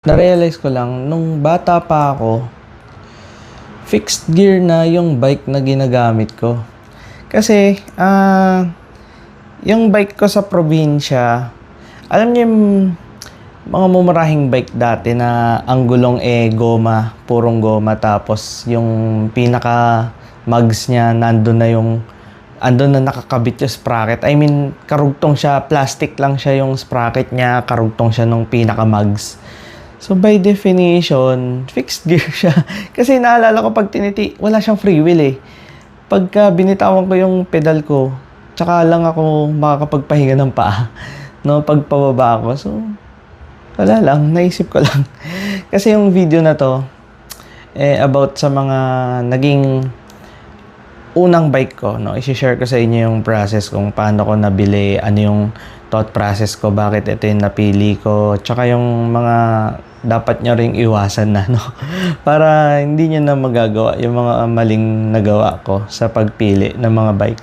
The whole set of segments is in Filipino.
Na-realize ko lang, nung bata pa ako, fixed gear na yung bike na ginagamit ko. Kasi, yung bike ko sa probinsya, alam niyo yung mga mumurahing bike dati na ang gulong goma, purong goma, tapos yung pinaka mugs niya, andun na nakakabit yung sprocket. I mean, karugtong siya, plastic lang siya yung sprocket niya, karugtong siya nung pinaka mugs. So, by definition, fixed gear siya. Kasi naalala ko pag wala siyang free wheel eh. Pagka binitawan ko yung pedal ko, tsaka lang ako makakapagpahinga ng paa. No, pagpababa ako. So, wala lang, naisip ko lang. Kasi yung video na to, about sa mga naging unang bike ko, no, i-share ko sa inyo yung process kung paano ko nabili, ano yung thought process ko, bakit ito yung napili ko, tsaka yung mga dapat nyo ring iwasan na, no? Para hindi nyo na magagawa yung mga maling nagawa ko sa pagpili ng mga bike.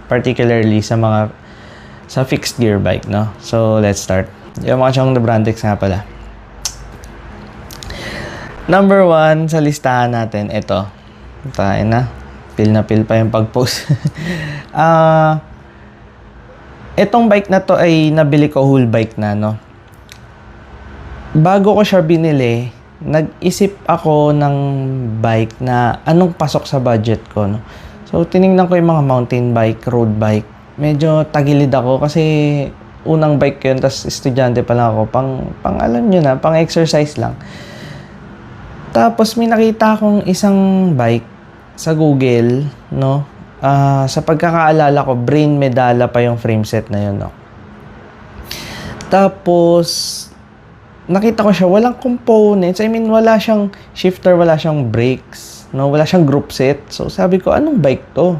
Particularly sa fixed gear bike, no? So, let's start. Yung mga chong Brandix nga pala. Number 1 sa listahan natin, ito. Tayo na. Pil pa yung pag-post. Itong bike na to ay nabili ko whole bike na, no? Bago ko siya binili, nag-isip ako ng bike na anong pasok sa budget ko, no? So, tiningnan ko yung mga mountain bike, road bike. Medyo tagilid ako kasi unang bike ko yun, tapos estudyante pa lang ako. Pang alam nyo na, pang exercise lang. Tapos, may nakita akong isang bike sa Google, no? Sa pagkakaalala ko, Brain Medalla pa yung frameset na yun, no? Tapos, nakita ko siya, walang components. I mean, wala siyang shifter, wala siyang brakes, no? Wala siyang group set. So, sabi ko, anong bike to?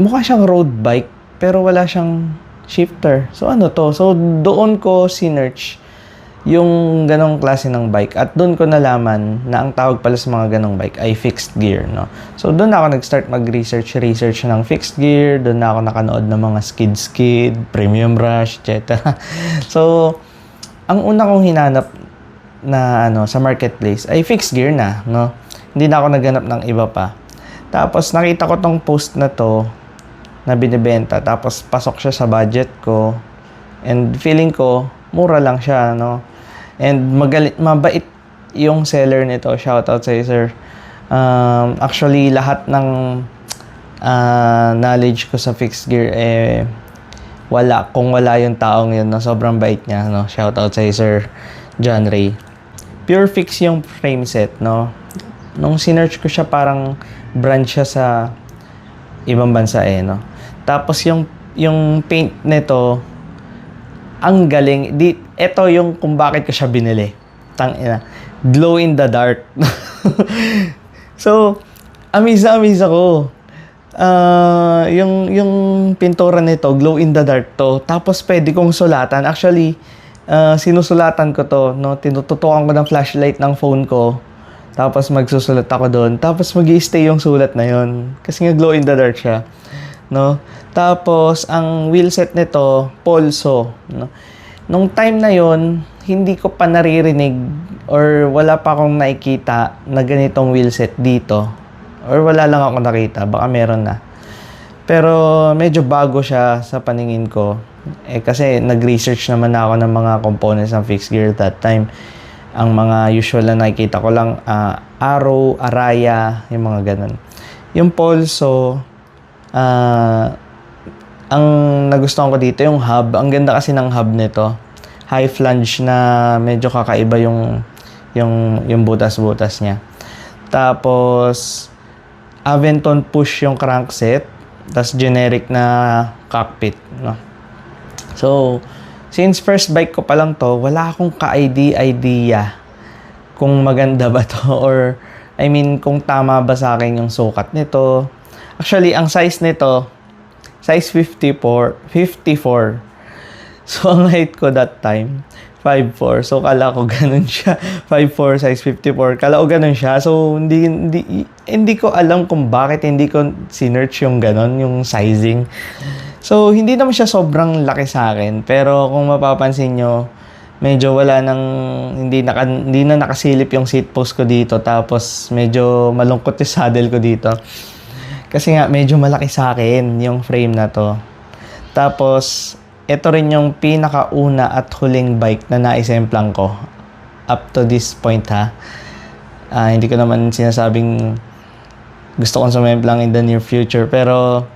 Mukha siyang road bike, pero wala siyang shifter. So, ano to? So, doon ko sinearch yung ganong klase ng bike. At doon ko nalaman na ang tawag pala sa mga ganong bike ay fixed gear, no? So, doon ako nag-start mag-research ng fixed gear. Doon na ako nakanood ng mga skid, premium rush, etc. So, ang una kong hinanap na sa marketplace ay fixed gear na, no? Hindi na ako naghanap ng iba pa. Tapos nakita ko tong post na to na binibenta, tapos pasok siya sa budget ko. And feeling ko mura lang siya, no? And mabait yung seller nito. Shout out sa iyo, sir. Actually lahat ng knowledge ko sa fixed gear kung wala yung taong yun, no? Sobrang bait niya, no? Shout out sa Sir John Ray. Pure fix yung frame set, no? Nung sinearch ko siya, parang brand siya sa ibang bansa, no? Tapos yung paint nito, ang galing. Ito yung kung bakit ko siya binili. Tangina. Glow in the dark. So, amaze ako. Yung pintura nito, glow in the dark to. Tapos pwede kong sulatan. Actually, sinusulatan ko to, no? Tinututukan ko ng flashlight ng phone ko. Tapos magsusulat ako doon. Tapos mag-i-stay yung sulat na yon. Kasi nga glow in the dark siya, no? Tapos ang wheel set nito, Polso, no? Nung time na yon, hindi ko pa naririnig or wala pa akong nakikita na ganitong wheel set dito. Or wala lang ako nakita. Baka meron na. Pero medyo bago siya sa paningin ko. Kasi nag-research naman ako ng mga components ng fixed gear that time. Ang mga usual na nakikita ko lang, Arrow, Araya, yung mga ganun. Yung Polso, ang nagustuhan ko dito, yung hub. Ang ganda kasi ng hub nito. High flange na medyo kakaiba yung butas-butas niya. Tapos, Aventon push yung crankset, tas generic na cockpit, no? So, since first bike ko pa lang to, wala akong ka-idea kung maganda ba to or I mean kung tama ba sa akin yung sukat nito. Actually, ang size nito, size 54. So, ang height ko that time, 5'4". So, kala ko ganun siya. 5'4", size 54. Kala ko ganun siya. So, hindi ko alam kung bakit hindi ko sinearch yung ganun, yung sizing. So, hindi naman siya sobrang laki sa akin. Pero, kung mapapansin nyo, medyo hindi na nakasilip yung seat post ko dito, tapos medyo malungkot yung saddle ko dito. Kasi nga, medyo malaki sa akin yung frame na to. Tapos, ito rin yung pinakauna at huling bike na naisemplang ko. Up to this point ha. Hindi ko naman sinasabing gusto kong sumemplang in the near future. Pero,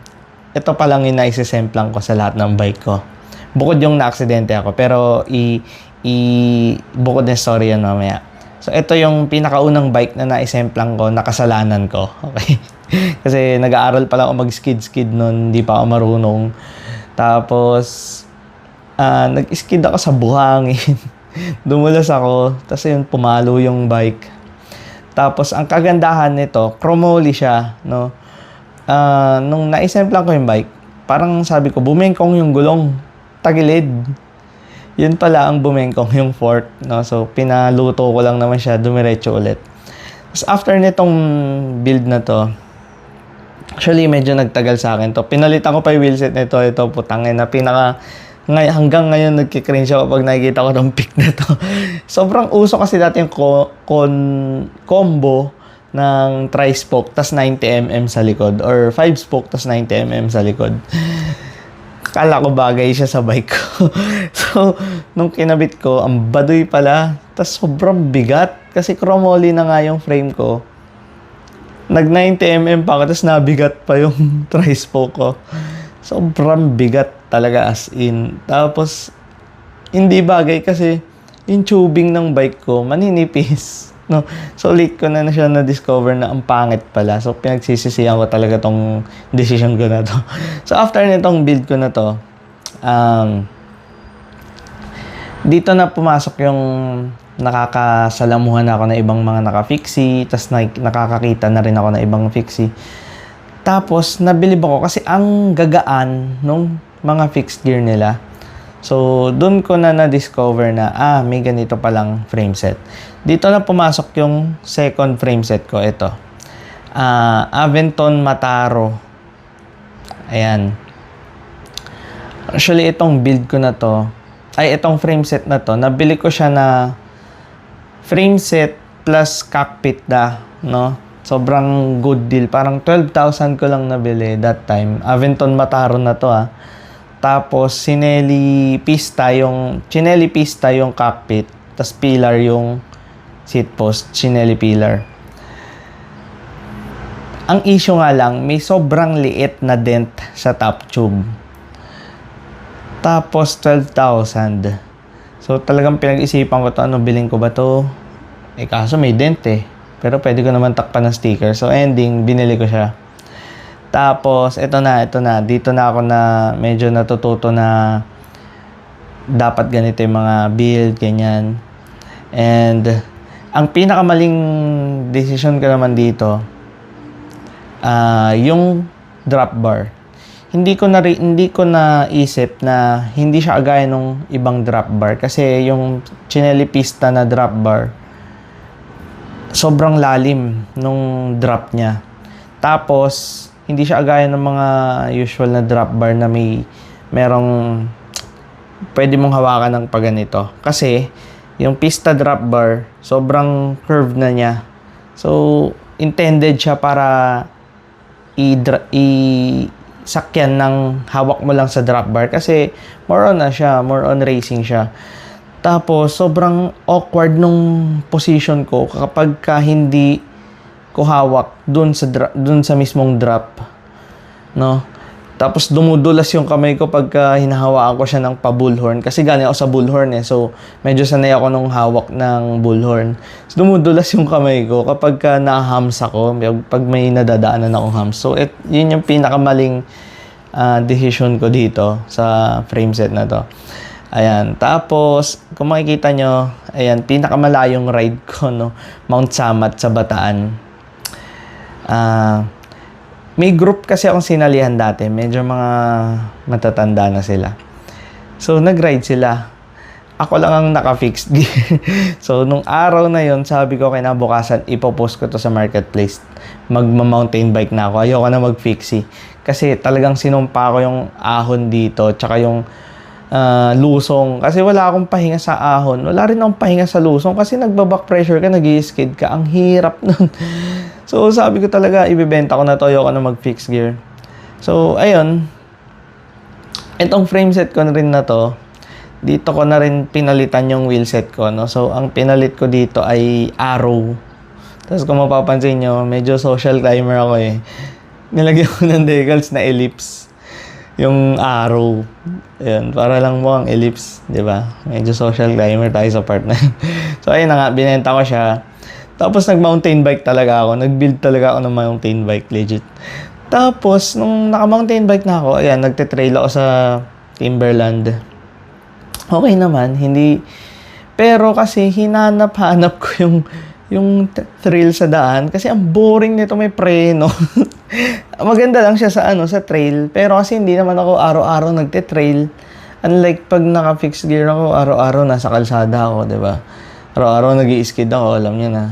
ito pa lang yung naisemplang ko sa lahat ng bike ko. Bukod yung na-aksidente ako. Pero, bukod na story yan mamaya. So, ito yung pinakaunang bike na naisemplang ko, nakasalanan ko. Okay? Kasi nag-aaral pa lang ako mag-skid noon, hindi pa ako marunong. Tapos, nag-skid ako sa buhangin. Dumulas ako, tapos yun, pumalo yung bike. Tapos, ang kagandahan nito, chromoly siya, no? Nung naisemplang ko yung bike, parang sabi ko, bumengkong yung gulong, tagilid. Yun pala ang bumengkong yung fork, no? So, pinaluto ko lang naman siya, dumiretso ulit. Tapos, after nitong build na to, actually, medyo nagtagal sa akin to. Pinalitan ko pa yung wheelset nito. Ito, putangin na hanggang ngayon nagkikringe ako pag nakikita ko ng pic na to. Sobrang uso kasi dati yung combo ng tri-spoke tas 90mm sa likod or 5-spoke tas 90mm sa likod. Kala ko bagay siya sa bike ko. So, nung kinabit ko, ang baduy pala. Tas sobrang bigat kasi chromoly na nga yung frame ko. Nag 90mm pa ako, tapos nabigat pa yung tri-spoke ko. Sobrang bigat talaga as in. Tapos, hindi bagay kasi yung tubing ng bike ko, maninipis. No? So, late ko na siya na-discover na ang pangit pala. So, pinagsisisihan ko talaga tong decision ko na to. So, after nitong build ko na to, dito na pumasok yung nakakasalamuhan ako na ibang mga naka-fixie, tas nakakakita na rin ako na ibang fixie. Tapos, nabilib ako kasi ang gagaan nung mga fixed gear nila. So, dun ko na na-discover na, may ganito palang frame set. Dito na pumasok yung second frame set ko. Ito. Aventon Mataro. Ayan. Actually, itong build ko na to, itong frame set na to, nabili ko siya na frame set plus cockpit no? Sobrang good deal. Parang 12,000 ko lang nabili that time. Aventon Mataro na to Tapos, Chinelli Pista yung cockpit. Tapos, pillar yung seat post. Chinelli pillar. Ang issue nga lang, may sobrang liit na dent sa top tube. Tapos, 12,000. So, talagang pinag-isipan ko to, bilhin ko ba to? Kaso may dent Pero pwede ko naman takpan ng sticker. So, ending, binili ko siya. Tapos, ito na. Dito na ako na medyo natututo na dapat ganito yung mga build, ganyan. And, ang pinakamaling decision ko naman dito, yung drop bar. Hindi ko naisip na hindi siya agaya nung ibang drop bar. Kasi yung Chinelli Pista na drop bar, sobrang lalim nung drop niya. Tapos, hindi siya agaya ng mga usual na drop bar na merong pwede mong hawakan ng paganito. Kasi, yung Pista drop bar, sobrang curved na niya. So, intended siya para sakyan ng hawak mo lang sa drop bar. Kasi, more on racing siya. Tapos, sobrang awkward nung position ko kapag hindi ko hawak dun sa mismong drop. No? Tapos, dumudulas yung kamay ko pagka hinahawaan ko siya ng pa-bullhorn. Kasi galing ako sa bullhorn So, medyo sanay ako nung hawak ng bullhorn. So, dumudulas yung kamay ko kapag na-hams ako. Pag may nadadaanan akong hams. So, yun yung pinakamaling decision ko dito sa frame set na to. Ayan. Tapos, kung makikita nyo, ayan, pinakamalayong ride ko, no? Mount Samat sa Bataan. May group kasi akong sinalihan dati. Medyo mga matatanda na sila. So, nag-ride sila. Ako lang ang naka-fixed gear. So, nung araw na yon, sabi ko kinabukasan, ipopost ko to sa marketplace. Magma-mountain bike na ako. Ayoko na mag-fixie. Kasi talagang sinumpa ko yung ahon dito. Tsaka yung lusong. Kasi wala akong pahinga sa ahon. Wala rin akong pahinga sa lusong kasi nagba-back pressure ka, nag-i-skid ka. Ang hirap nun. So, sabi ko talaga, ibibenta ko na to. Ayoko na mag-fix gear. So, ayun. Itong frame set ko na rin na to, dito ko na rin pinalitan yung wheel set ko, no? So, ang pinalit ko dito ay Arrow. Tapos kung mapapansin nyo, medyo social climber ako eh. Nilagyan ko ng decals na ellipse. Yung Arrow. Ayun, para lang mo ang ellipse, di ba? Medyo social climber tayo sa part na yun. So, ayun na nga, binenta ko siya. Tapos, nag-mountain bike talaga ako. Nag-build talaga ako ng mountain bike, legit. Tapos, nung naka-mountain bike na ako, ayan, nagte-trail ako sa Timberland. Okay naman, hindi... Pero kasi, hinanap-hanap ko yung thrill sa daan. Kasi ang boring nito, may preno. Maganda lang siya sa trail. Pero kasi hindi naman ako araw-araw nagte-trail. Unlike pag naka-fixed gear ako, araw-araw nasa kalsada ako, di ba? Araw-araw nag-i-skid ako, alam niyo na.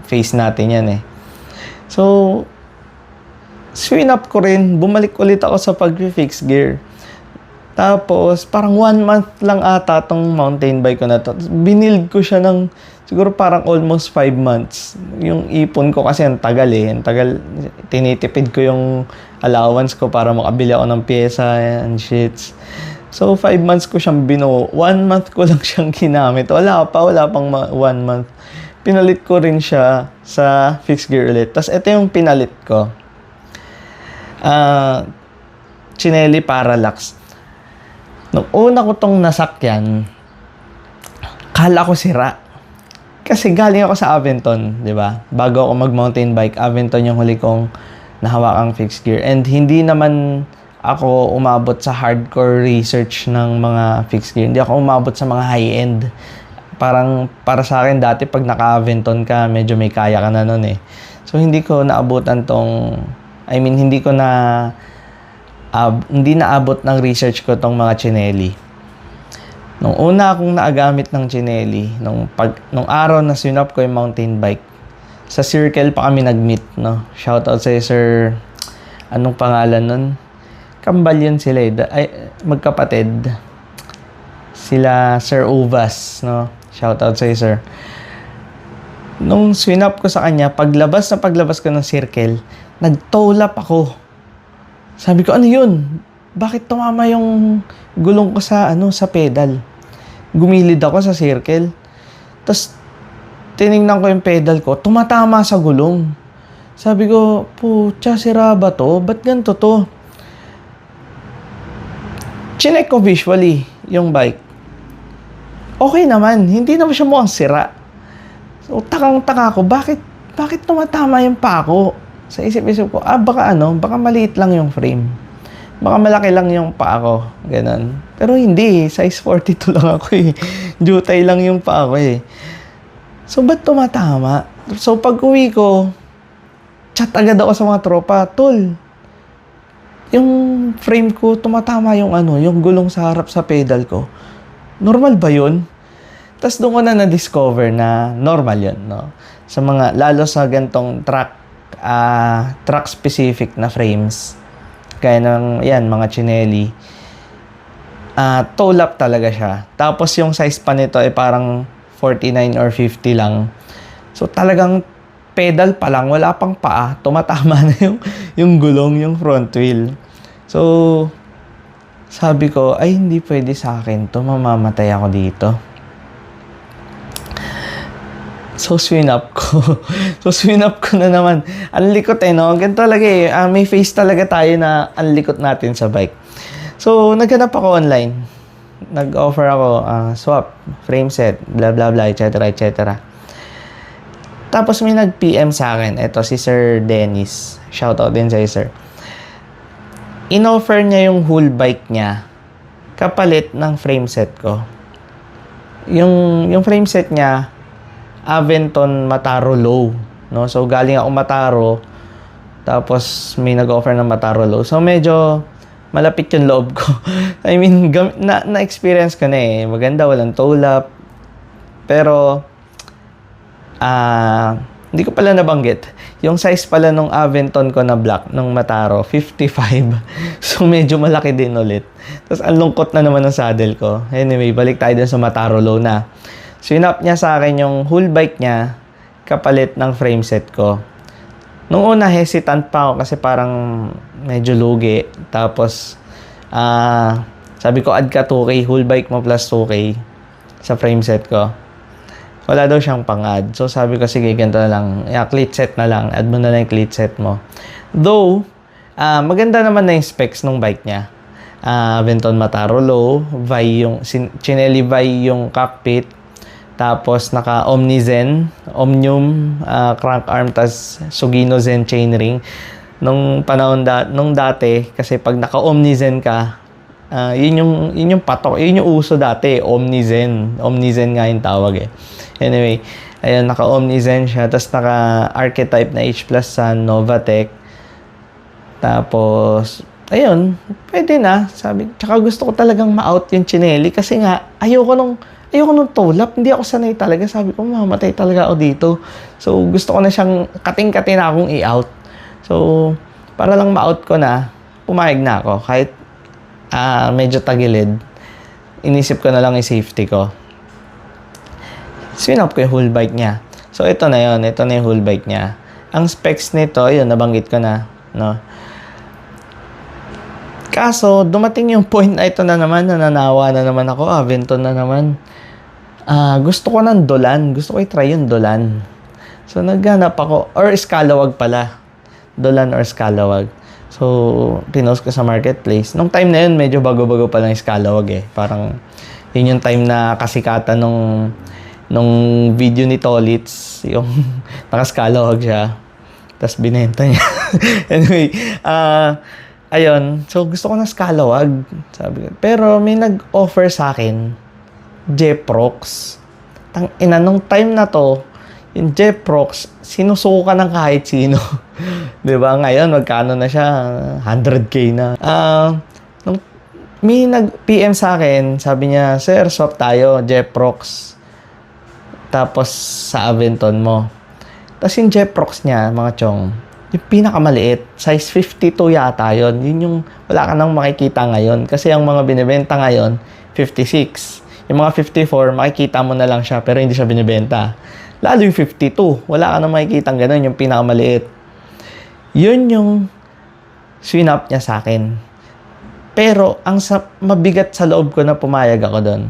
Face natin yan eh. So, swing up ko rin. Bumalik ulit ako sa pag-fix gear. Tapos, parang 1 month lang ata tong mountain bike ko na to. Binild ko siya ng siguro parang almost 5 months. Yung ipon ko kasi ang tagal eh. Ang tagal, tinitipid ko yung allowance ko para makabili ako ng pyesa and shits. So, 5 months ko siyang binuo. 1 month ko lang siyang ginamit. Wala pang 1 month. Pinalit ko rin siya sa fixed gear ulit. Tapos, ito yung pinalit ko. Chinelli Parallax. Nung una ko tong nasakyan, kala ko sira. Kasi galing ako sa Aventon, di ba? Bago ako mag-mountain bike, Aventon yung huli kong nahawakang fixed gear. And hindi naman ako umabot sa hardcore research ng mga fixed gear. Hindi ako umabot sa mga high-end. Parang para sa akin dati pag naka-Aventon ka, medyo may kaya ka na nun eh. So hindi ko naabutan hindi naabot ng research ko tong mga chinelli. Nung una akong naagamit ng chinelli, nung araw na sinop ko yung mountain bike, sa Circle pa kami nag-meet, no? Shoutout sa sir, anong pangalan nun? Kambal yun sila eh. Magkapatid. Sila Sir Uvas, no? Shoutout sa sir. Nung swinap ko sa kanya, paglabas ko ng Circle, nag-toe-lap ako. Sabi ko, ano yun? Bakit tumama yung gulong ko sa pedal? Gumilid ako sa Circle. Tapos, tinignan ko yung pedal ko, tumatama sa gulong. Sabi ko, putya, sira ba to? Ba't ganito to? Chinek ko visually yung bike. Okay naman, hindi naman siya mukhang sira. So, takang-taka ko, bakit tumatama yung pako? Sa isip-isip ko, baka maliit lang yung frame. Baka malaki lang yung paa ko. Ganun. Pero hindi, size 42 lang ako eh. Jutay lang yung paa ko eh. So, ba't tumatama? So, pag uwi ko, chat agad ako sa mga tropa, tol, yung frame ko, tumatama yung yung gulong sa harap sa pedal ko. Normal ba yun? Tapos doon ko na na-discover na normal yun, no? Sa mga, lalo sa gantong track specific na frames, kaya ng, mga chinelli, toe lap talaga siya. Tapos yung size pa nito ay parang 49 or 50 lang. So talagang pedal pa lang, wala pang paa, tumatama na yung gulong, yung front wheel. So, sabi ko, ay hindi pwede sa akin to, mamamatay ako dito. So, swing up ko na naman. Ang likot no? Ganito talaga eh. May face talaga tayo na ang likot natin sa bike. So, naghanap ako online. Nag-offer ako, swap, frame set, blah, blah, blah, etc., etc. Tapos may nag-PM sa akin. Ito, si Sir Dennis. Shoutout din sa sir. In-offer niya yung whole bike niya kapalit ng frame set ko. Yung frame set niya, Aventon Mataro Low, no? So galing ako Mataro, tapos may nag-offer ng Mataro Low. So medyo malapit yung loob ko. I mean, na-experience ko na eh. Maganda, walang toe lap. Pero Hindi ko pala nabanggit. Yung size pala nung Aventon ko na black, nung Mataro, 55. So, medyo malaki din ulit. Tapos, ang lungkot na naman ng saddle ko. Anyway, balik tayo dun sa Mataro Low na. Swinap niya sa akin yung whole bike niya, kapalit ng frame set ko. Nung una, hesitant pa ako kasi parang medyo lugi. Tapos, sabi ko, add ka 2K, whole bike mo plus 2K sa frame set ko. Wala daw siyang pang-add. So, sabi ko, sige, ganito na lang. Cleat set na lang. Add mo na lang yung cleat set mo. Though, maganda naman na yung specs ng bike niya. Aventon Mataro Low, Chinelli Vi yung cockpit. Tapos, naka Omnizen, Omnium, crank arm, tas Sugino Zen chainring. Nung panahon nung dati, kasi pag naka-Omnizen ka, yun yung patok, yun yung uso dati, Omnizen. Omnizen nga yung tawag eh. Anyway, ayun, naka-Omnizen siya. Tapos naka-archetype na H Plus Sun, Novatec. Tapos, ayun, pwede na. Sabi, tsaka gusto ko talagang ma-out yung Chinelli kasi nga, ayoko nung tulap. Hindi ako sanay talaga. Sabi ko, mamatay talaga ako dito. So, gusto ko na siyang kating-kating na akong i-out. So, para lang ma-out ko na, pumayag na ako. Kahit medyo tagilid, inisip ko na lang yung safety ko. Swinap ko yung whole bike niya. So, ito na yun. Ito na yung whole bike niya. Ang specs nito, yun, nabanggit ko na. No? Kaso, dumating yung point na ito na naman, nananawa na naman ako. Aventon na naman. Gusto ko ng Dolan. Gusto ko i-try yung Dolan. So, naghanap ako. Or Scalawag pala. Dolan or Scalawag. So, pinost ko sa marketplace. Nung time na yun, medyo bago-bago pa lang yung Scalawag eh. Parang, yun yung time na kasikatan nung video ni Tolitz. Yung naka-Scalawag siya. Tapos binenta niya. Anyway, ayun. So, gusto ko ng Scalawag. Sabi ko. Pero, may nag-offer sa akin, Jeprox. Tangina, nung time na to, yung Jeprox, sinusuka ng kahit sino. Diba? Ngayon, magkano na siya? 100K na. May nag-PM sa akin, sabi niya, Sir, swap tayo, Jeprox. Tapos, sa Aventon mo. Tapos yung Jeprox niya, mga chong, yung pinakamaliit, size 52 yata yun. Yun yung wala ka nang makikita ngayon. Kasi ang mga binibenta ngayon, 56. Yung mga 54, makikita mo na lang siya, pero hindi siya binibenta. Lalo yung 52, wala ka nang makikita ganun, yung pinakamaliit. Yun yung swinap niya sa akin. Pero, ang mabigat sa loob ko na pumayag ako doon,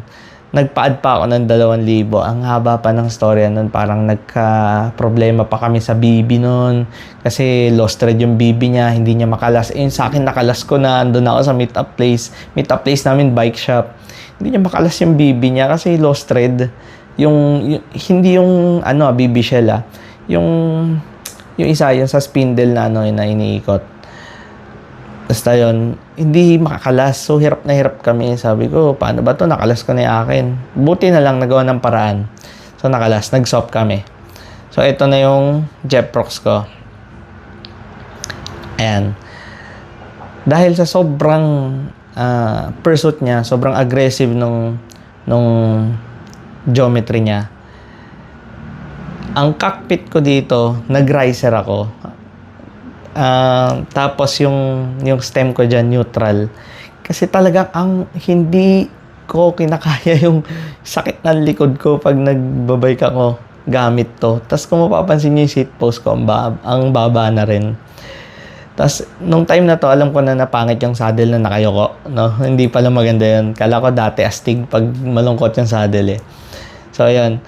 nagpa-add pa ako ng 2,000. Ang haba pa ng storya nun. Parang nagka-problema pa kami sa BB nun. Kasi lost thread yung BB niya. Hindi niya makalas. Sa akin, nakalas ko na. Andun ako sa meet-up place. Meet-up place namin, bike shop. Hindi niya makalas yung BB niya kasi lost thread. Hindi yung BB shell Yung isa, yung sa spindle na na iniikot. Basta yun, hindi makakalas. So, hirap na hirap kami. Sabi ko, paano ba to? Nakalas ko na yung akin. Buti na lang, nagawa ng paraan. So, nakalas. Nag-swap kami. So, ito na yung Jeprox ko. Ayan. Dahil sa sobrang pursuit niya, sobrang aggressive nung geometry niya, ang cockpit ko dito, nag-riser ako. Tapos yung stem ko dyan, neutral. Kasi talagang hindi ko kinakaya yung sakit ng likod ko pag nagbabike ako gamit to. Tapos kung mapapansin nyo yung seat post ko, ang baba na rin. Tapos nung time na to, alam ko na napangit yung saddle na nakayoko. No? Hindi pala maganda yun. Kala ko dati astig pag malungkot yung saddle eh. So ayun.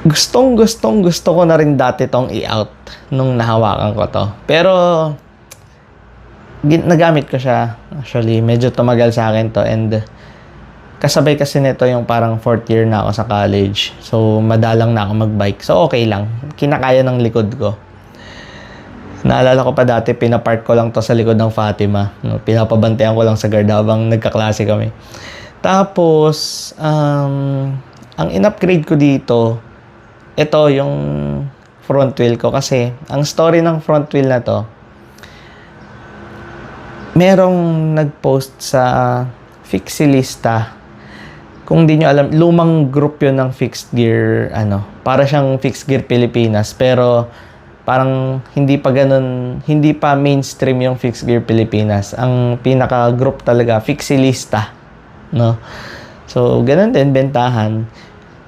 Gusto ko na rin dati tong i-out nung nahawakan ko to. Pero, nagamit ko siya. Actually, medyo tumagal sa akin to. And, kasabay kasi nito yung parang 4th year na ako sa college. So, madalang na ako magbike. So, okay lang. Kinakaya ng likod ko. Naalala ko pa dati, pinapark ko lang to sa likod ng Fatima. Pinapabantayan ko lang sa guard habang nagkaklase kami. Tapos, ang in-upgrade ko dito, ito yung front wheel ko kasi ang story ng front wheel na to, merong nag-post sa Fixilista kung di nyo alam, lumang group yun ng fixed gear, para siyang fixed gear Pilipinas, pero parang hindi pa mainstream yung fixed gear Pilipinas. Ang pinaka-group talaga, Fixilista, no? So, ganun din, bentahan.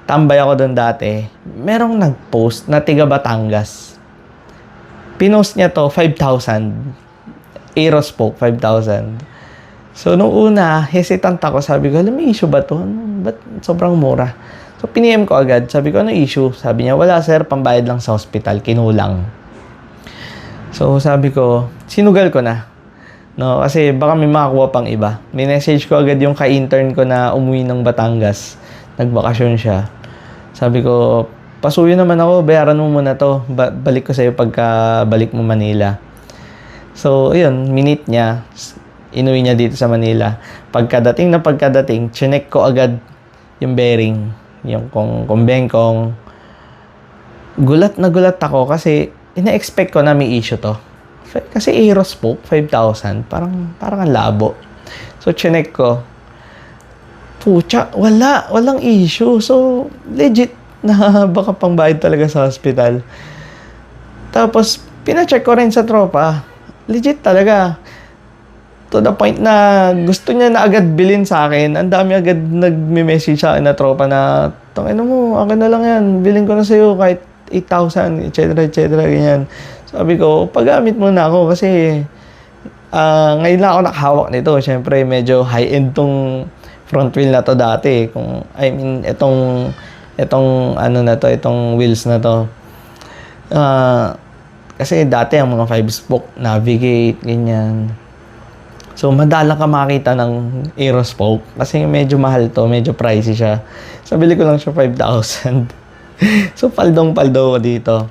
Tambay ako doon dati. Merong nag-post na tiga Batangas. Pinost niya to, 5,000. Aerospoke, 5,000. So, nung una, hesitant ako. Sabi ko, alam, may issue ba to? Ba't sobrang mura? So, piniem ko agad. Sabi ko, ano issue? Sabi niya, wala sir, pambayad lang sa hospital. Kinulang. So, sabi ko, sinugal ko na. No, kasi baka may makakuha pang iba. May message ko agad yung ka-intern ko na umuwi ng Batangas. Nagbakasyon siya. Sabi ko, pasuyo naman ako, bayaran mo muna to. Balik ko sa'yo pagka balik mo Manila. So, ayun, minute niya. Inuwi niya dito sa Manila. Pagkadating, chinek ko agad yung bearing. Yung kung bengkong. Gulat na gulat ako kasi ina-expect ko na may issue to. Kasi Aerospoke, 5,000. Parang ang labo. So, chinek ko. Pucha, walang issue. So, legit na baka pang bayad talaga sa hospital. Tapos, pina-check ko rin sa tropa. Legit talaga. To the point na gusto niya na agad bilhin sa akin. Ang dami agad nagme-message sa akin na tropa na, tangina mo, akin na lang yan. Bilhin ko na sa'yo kahit 8,000, etc. ganyan. Sabi ko, paggamit muna ako kasi ngayon lang ako nakahawak nito. Siyempre, medyo high-end tong front wheel na to dati. Itong wheels na to. Kasi dati ang mga 5-spoke, Navigate, ganyan. So, madalang ka makita ng Aerospoke kasi medyo mahal to, medyo pricey siya. So, bili ko lang siya 5,000. So, paldong-paldo ko dito.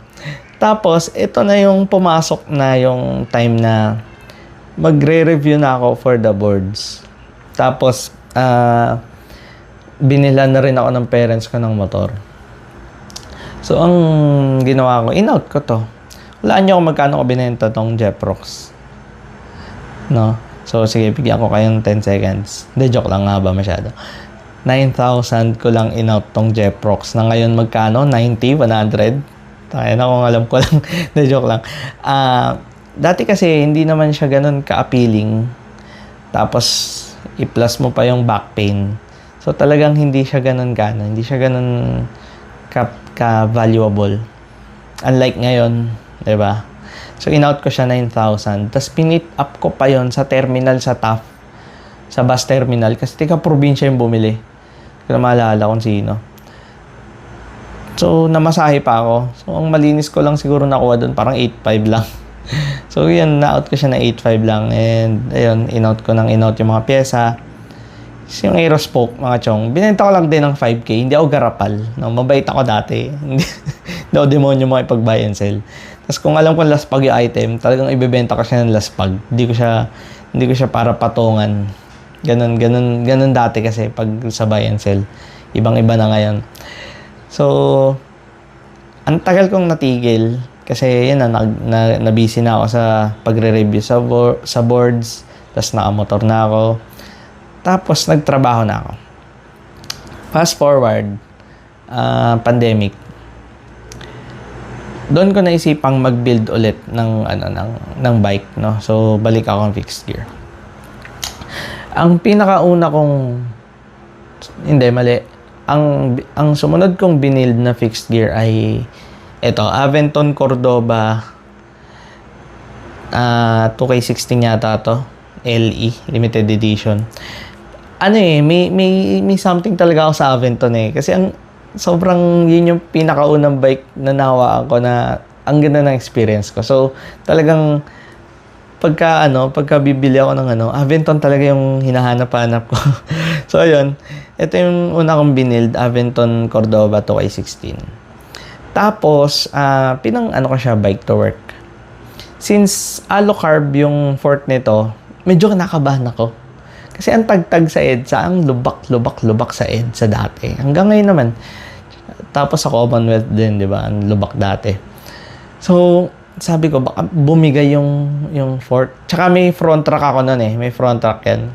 Tapos, ito na yung pumasok na yung time na magre-review na ako for the boards. Tapos, binila na rin ako ng parents ko ng motor. So, ang ginawa ko, in-out ko to. Walaan nyo kung magkano ko binenta tong Jeprox. No? So, sige, bigyan ko kayong 10 seconds. Hindi, joke lang nga ba masyado. 9,000 ko lang in-out tong Jeprox. Na ngayon magkano? 90? 100? Tayo na kung alam ko lang. Hindi, joke lang. Dati kasi, hindi naman siya ganun ka-appealing. Tapos, i-plus mo pa yung back pain. So, talagang hindi siya ganun gana. Hindi siya ganun ka-valuable. Unlike ngayon, diba? So, in-out ko siya 9,000. Tapos, pinit up ko pa yon sa terminal sa TAF. Sa bus terminal. Kasi tika-probinsya yung bumili. Hindi ko na maalala kung sino. So, namasahe pa ako. So, ang malinis ko lang siguro nakuha doon. Parang 8,500 lang. So, yun. Na-out ko siya na 8,500 lang. And, ayun. In-out ko ng in-out yung mga pyesa. So, yung Aerospoke, mga chong. Binenta ko lang din ng 5K. Hindi ako garapal. No? Mabait ako dati. Hindi ako demonyo mo ipag-buy and sell. Tapos kung alam ko last pag yung item, talagang ibebenta ko siya ng last pag. Hindi ko siya para patungan. Ganun dati kasi pag sa buy and sell. Ibang-iba na ngayon. So, ang tagal kong natigil kasi yun na busy na ako sa pagre-review sa boards. Tapos nakamotor na ako. Tapos nagtrabaho na ako. Fast forward, pandemic. Doon ko naisipang mag-build ulit ng bike, no. So balik ako ng fixed gear. Ang pinakauna kong ang sumunod kong binild na fixed gear ay ito, Aventon Cordoba 2K16 yata to, LE limited edition. May something talaga ako sa Aventon kasi sobrang yun yung pinakaunang bike na nahawaan ko na ang ganda ng experience ko. So, talagang pagka bibili ako ng Aventon talaga yung hinahanap-hanap ko. So, ayun. Ito yung una kong binild, Aventon Cordoba 2K16. Tapos, ko siya bike to work. Since alucarb yung fork nito, medyo kinakabahan ako. Kasi ang tagtag sa EDSA, ang lubak sa EDSA dati. Hanggang ngayon naman. Tapos sa Commonwealth din, di ba? Ang lubak dati. So, sabi ko, baka bumigay yung fork. Tsaka may front rack ako nun May front rack yan.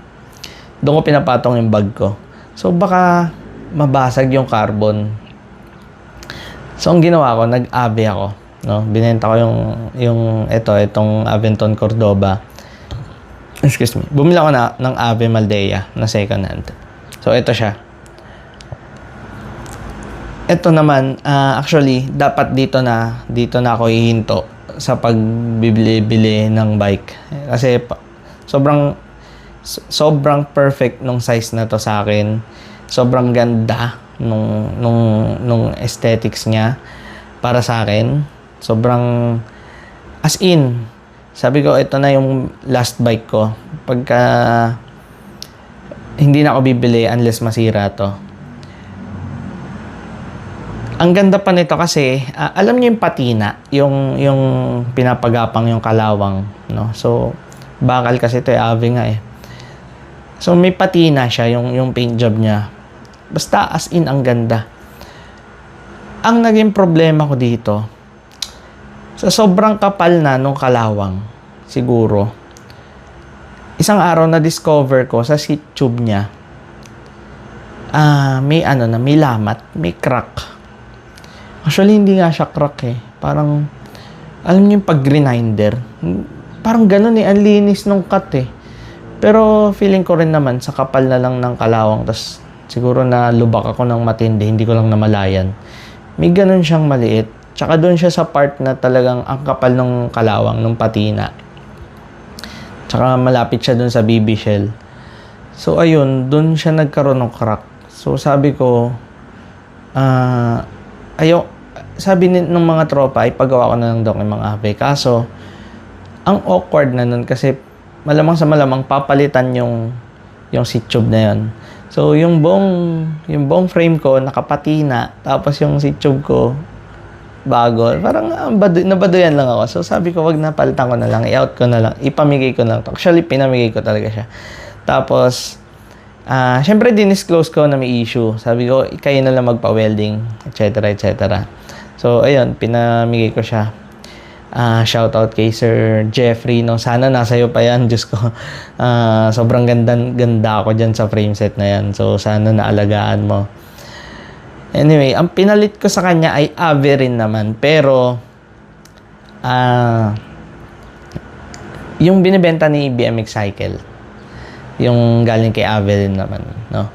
Doon ko pinapatong yung bag ko. So, baka mabasag yung carbon. So, ang ginawa ko, nag-ave ako. No? Binenta ko itong Aventon Cordoba. Excuse me. Bumili ako ng Ave Maldea na second hand. So, ito siya. Ito naman, actually, dapat dito na ako hihinto sa pagbibili ng bike. Kasi sobrang perfect nung size na to sa akin. Sobrang ganda nung aesthetics niya para sa akin. Sobrang as in, sabi ko ito na yung last bike ko. Pagka hindi na ako bibili unless masira to. Ang ganda pa nito kasi alam niyo yung patina, yung pinapagapang yung kalawang, no? So bakal kasi ito, ave nga eh. So may patina siya yung paint job niya. Basta as in ang ganda. Ang naging problema ko dito, sa sobrang kapal na nung kalawang, siguro, isang araw na discover ko sa seat tube niya, may lamat, may crack. Actually, hindi nga siya crack eh. Parang, alam niyo yung pag-grinder, parang ganun eh, ang linis nung cut eh. Pero feeling ko rin naman, sa kapal na lang ng kalawang, tas siguro na lubak ako ng matindi, hindi ko lang namalayan. May ganun siyang maliit. Tsaka doon siya sa part na talagang ang kapal ng kalawang, ng patina. Tsaka malapit siya doon sa BB shell. So ayun, doon siya nagkaroon ng crack. So sabi ko, sabi ng mga tropa, ipagawa ko na lang daw kay mga ave. Kaso, ang awkward na nun kasi malamang sa malamang papalitan yung seat tube na yun. So yung buong frame ko nakapatina, tapos yung seat tube ko bago. Parang nabaduyan lang ako. So sabi ko, wag na, palitan ko na lang, i-out ko na lang, ipamigay ko na lang. Actually, pinamigay ko talaga siya. Tapos, syempre dinisclose ko na may issue. Sabi ko, kayo na lang magpa-welding, etc. etc. So, ayun, pinamigay ko siya. Shoutout kay Sir Jeffrey, no? Sana nasa'yo pa yan, Diyos ko. Sobrang ganda ako dyan sa frame set na yan. So, sana naalagaan mo. Anyway, ang pinalit ko sa kanya ay ave rin naman. Pero, yung binibenta ni BMX Cycle, yung galing kay ave rin naman, no?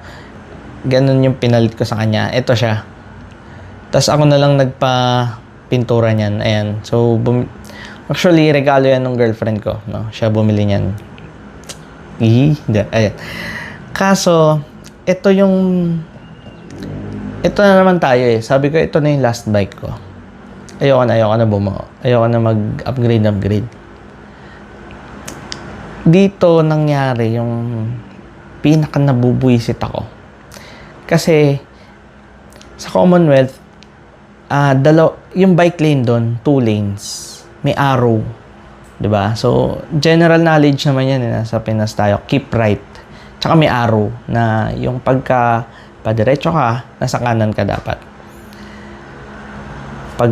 Ganun yung pinalit ko sa kanya. Ito siya. Tapos ako na lang nagpa-pintura niyan. Ayan. So, actually, regalo yan ng girlfriend ko, no? Siya bumili niyan. Ayan. Kaso, ito na naman tayo eh. Sabi ko, ito na yung last bike ko. Ayoko na bumuo. Ayoko na mag-upgrade. Dito nangyari yung pinaka nabubuisit ako. Kasi, sa Commonwealth, yung bike lane doon, 2 lanes. May arrow. 'Di ba? So, general knowledge naman yan sa Pinas tayo. Keep right. Tsaka may arrow na yung pagka padiretso ka, nasa kanan ka dapat. Pag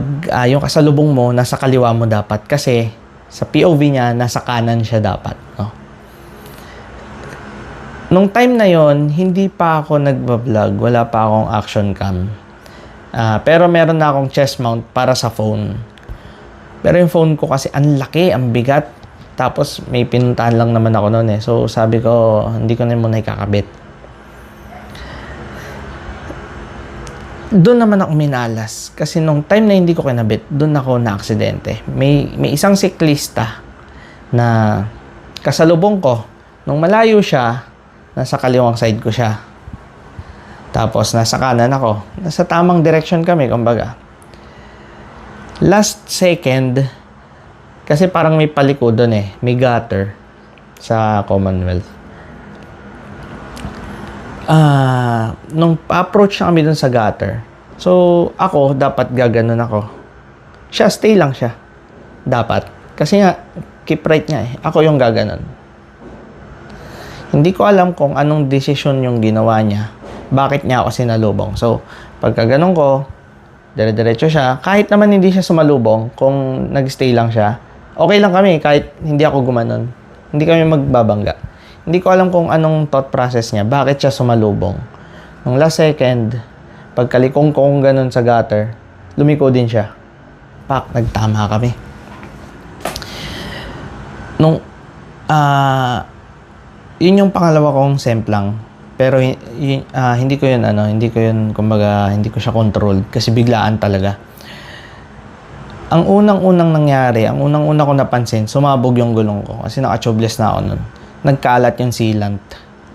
yung kasalubong mo, nasa kaliwa mo dapat. Kasi, sa POV niya, nasa kanan siya dapat. No? Nung time na yon, hindi pa ako nagbablog. Wala pa akong action cam. Pero meron na akong chest mount para sa phone. Pero yung phone ko kasi ang laki, ang bigat. Tapos may pinuntahan lang naman ako noon eh. So sabi ko, hindi ko na muna ikakabit. Doon naman ako minalas. Kasi nung time na hindi ko kinabit, doon ako na-aksidente. May isang siklista na kasalubong ko. Nung malayo siya, nasa kaliwang side ko siya. Tapos, nasa kanan ako. Nasa tamang direction kami, kumbaga. Last second, kasi parang may paliko doon eh. May gutter sa Commonwealth. Nung pa-approach na kami doon sa gutter, so, ako, dapat gaganon ako. Siya, stay lang siya. Dapat. Kasi nga, keep right niya eh. Ako yung gaganon. Hindi ko alam kung anong desisyon yung ginawa niya. Bakit niya ako sinalubong. So, pagka ganun ko, dire-diretso siya. Kahit naman hindi siya sumalubong, kung nag-stay lang siya, okay lang kami kahit hindi ako gumanon. Hindi kami magbabangga. Hindi ko alam kung anong thought process niya. Bakit siya sumalubong. Nung last second, pagkalikong kong ganun sa gutter, lumiko din siya. Pak, nagtama kami. Nung, yun yung pangalawa kong semplang. Pero hindi ko yun, kumbaga, hindi ko siya controlled kasi biglaan talaga. Ang unang-unang nangyari, ang unang-una ko napansin, sumabog yung gulong ko kasi naka-tubeless na ako nun. Nagkalat yung sealant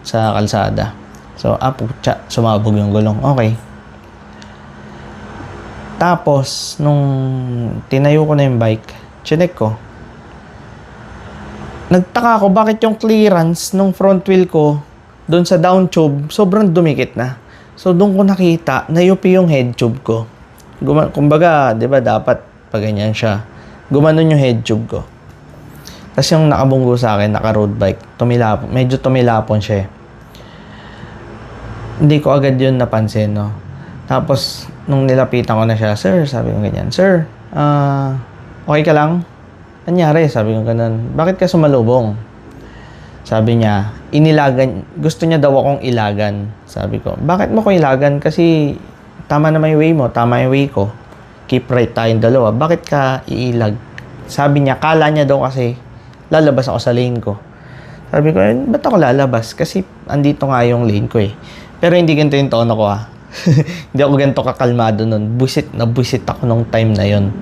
sa kalsada. So, putya, sumabog yung gulong. Okay. Tapos, nung tinayo ko na yung bike, chinek ko. Nagtaka ako bakit yung clearance nung front wheel ko doon sa down tube, sobrang dumikit na. So, doon ko nakita, nayupi yung head tube ko. Kumbaga, di ba, dapat pag ganyan siya. Gumanon yung head tube ko. Tapos yung nakabunggo sa akin, naka-road bike, medyo tumilapon siya eh. Hindi ko agad yun napansin, no? Tapos, nung nilapitan ko na siya, sir, sabi ko ganyan, sir, okay ka lang? Anyari, sabi ko ganun, bakit ka sumalubong? Sabi niya, gusto niya daw akong ilagan. Sabi ko, bakit mo ko ilagan? Kasi tama na yung way mo, tama yung way ko. Keep right tayong dalawa. Bakit ka iilag? Sabi niya, kala niya daw kasi lalabas ako sa lane ko. Sabi ko, ba't ako lalabas? Kasi andito nga yung lane ko eh. Pero hindi ganito yung tono ko Hindi ako ganito kakalmado nun. Buisit ako nung time na yon.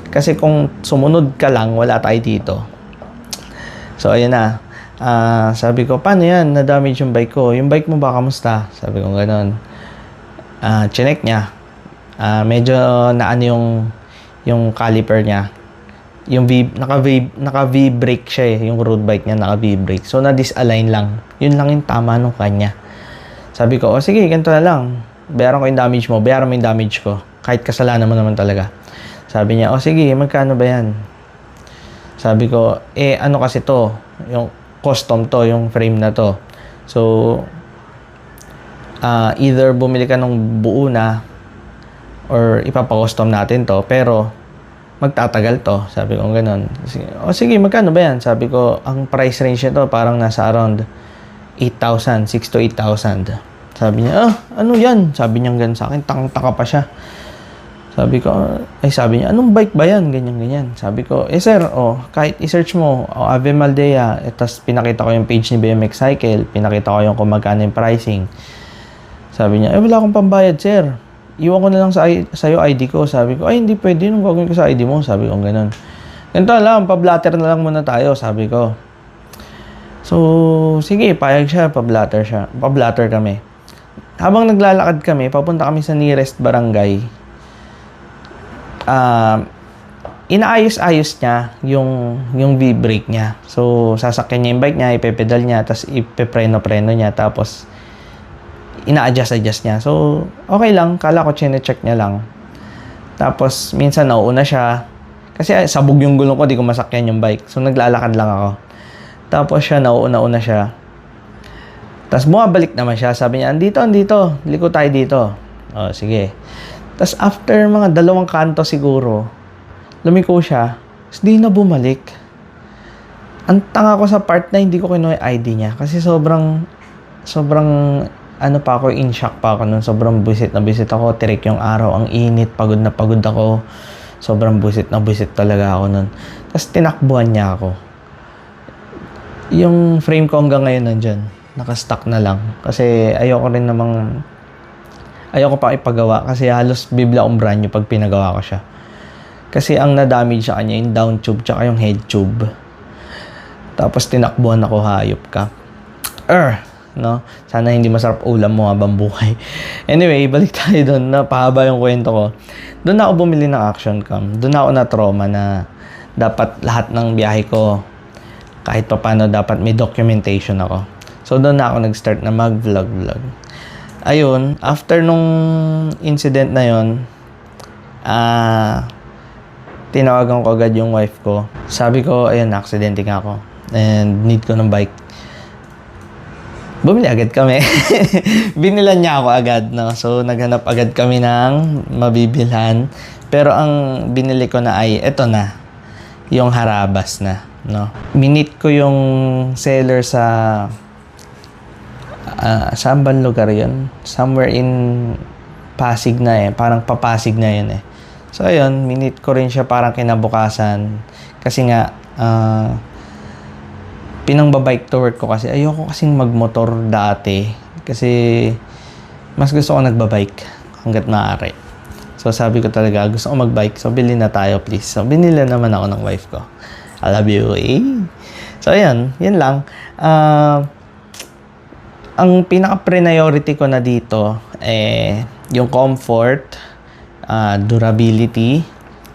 Kasi kung sumunod ka lang, wala tayo dito. So, ayun na. Sabi ko, paano yan? Na-damage yung bike ko. Yung bike mo ba, kamusta? Sabi ko, ganun. Chinek niya. Medyo naano yung caliper niya. Yung naka-V-brake siya eh. Yung road bike niya, naka-V-brake. So, na-disalign lang. Yun lang yung tama nung kanya. Sabi ko, sige, ganito na lang. Bayaran ko yung damage mo. Bayaran mo yung damage ko. Kahit kasalanan mo naman talaga. Sabi niya, sige, magkano ba yan? Sabi ko, ano kasi to? Yung custom to, yung frame na to. So, either bumili ka ng buo na or ipapa-custom natin to, pero magtatagal to. Sabi ko ganun. Sige, magkano ba yan? Sabi ko, ang price range nito parang nasa around 8,000, 6 to 8,000. Sabi niya, ano yan? Sabi niya ganun sa akin, takang-taka pa siya. Sabi niya, anong bike ba yan? Ganyan. Sabi ko, sir, kahit i-search mo, Ave Maldea, tapos pinakita ko yung page ni BMX Cycle, pinakita ko yung kung magkano yung pricing. Sabi niya, wala akong pambayad, sir. Iwan ko na lang sa'yo ID ko. Sabi ko, hindi pwede nung gagawin ko sa ID mo. Sabi ko, ganun. Ganito lang, pa-blatter na lang muna tayo, sabi ko. So, sige, payag siya, pa-blatter kami. Habang naglalakad kami, papunta kami sa nearest barangay. Inaayos-ayos niya yung V-brake niya. So, sasakyan niya yung bike niya, ipepedal niya, tapos ipepreno-preno niya, tapos ina-adjust niya. So, okay lang. Kala ko chine-check niya lang. Tapos, minsan nauuna siya. Kasi sabog yung gulong ko, di ko masakyan yung bike. So, naglalakad lang ako. Tapos siya, nauuna siya. Tapos, bumabalik naman siya. Sabi niya, andito. Liko tayo dito. Sige. Tapos, after mga 2 kanto siguro, lumiko siya. Tapos, di na bumalik. Ang tanga ko sa part na hindi ko kinuha yung ID niya. Kasi sobrang pa ako, in shock pa ako nun. Sobrang buisit ako. Tirik yung araw. Ang init. Pagod na pagod ako. Sobrang buisit talaga ako nun. Tapos tinakbuhan niya ako. Yung frame ko hanggang ngayon nandyan. Nakastock na lang. Kasi ayoko pa ipagawa. Kasi halos bibla akong brand new pag pinagawa ko siya. Kasi ang na-damage sa kanya yung down tube tsaka yung head tube. Tapos tinakbuhan ako, hayop ka. No? Sana hindi masarap ulam mo habang buhay. Anyway, balik tayo doon. Napahaba yung kwento ko. Doon ako bumili ng action cam. Doon ako na-trauma na dapat lahat ng biyahe ko, kahit pa paano, dapat may documentation ako. So, doon na ako nag-start na mag-vlog. Ayun, after nung incident na yun, tinawagan ko agad yung wife ko. Sabi ko, ayun, aksidente nga ako. And need ko ng bike. Bumili agad kami. Binilan niya ako agad, no? So, naghanap agad kami ng mabibilhan. Pero ang binili ko na ay, eto na. Yung Harabas na, no? Minit ko yung seller sa Saan bang lugar yun? Somewhere in Pasig na eh. Parang papasig na yun eh. So, ayun, minit ko rin siya parang kinabukasan. Kasi nga, pinangbabike to work ko kasi ayoko kasing magmotor dati. Kasi, mas gusto ko nagbabike hanggat maaari. So, sabi ko talaga, gusto ko magbike. So, bilhin na tayo, please. So, binila naman ako ng wife ko. I love you, eh. So, ayun. Yun lang. Ang pinaka-priority ko na dito, yung comfort, durability,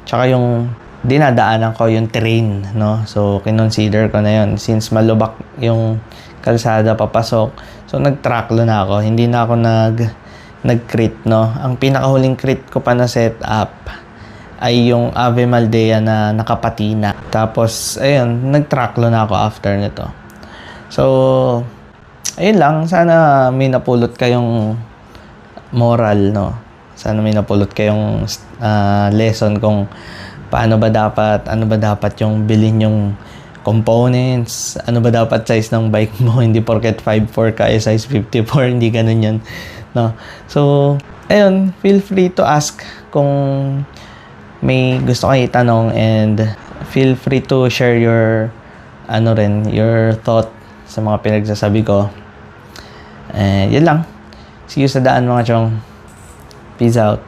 tsaka yung dinadaanan ko, yung terrain, no? So, kinonsider ko na yun. Since malubak yung kalsada papasok, so, nag-tracklo na ako. Hindi na ako nag-crit, no? Ang pinakahuling crit ko pa na setup ay yung Ave Maldea na nakapatina. Tapos, ayun, nag-tracklo na ako after nito. So, ayun lang. Sana may napulot kayong moral, no? Sana may napulot kayong lesson kung ano ba dapat yung bilhin yung components, ano ba dapat size ng bike mo, hindi porket 5'4 ka, size 54, hindi ganun yun, no? So, ayun, feel free to ask kung may gusto kayo itanong, and feel free to share your your thought sa mga pinagsasabi ko. Yun lang. See you sa daan mga chong. Peace out.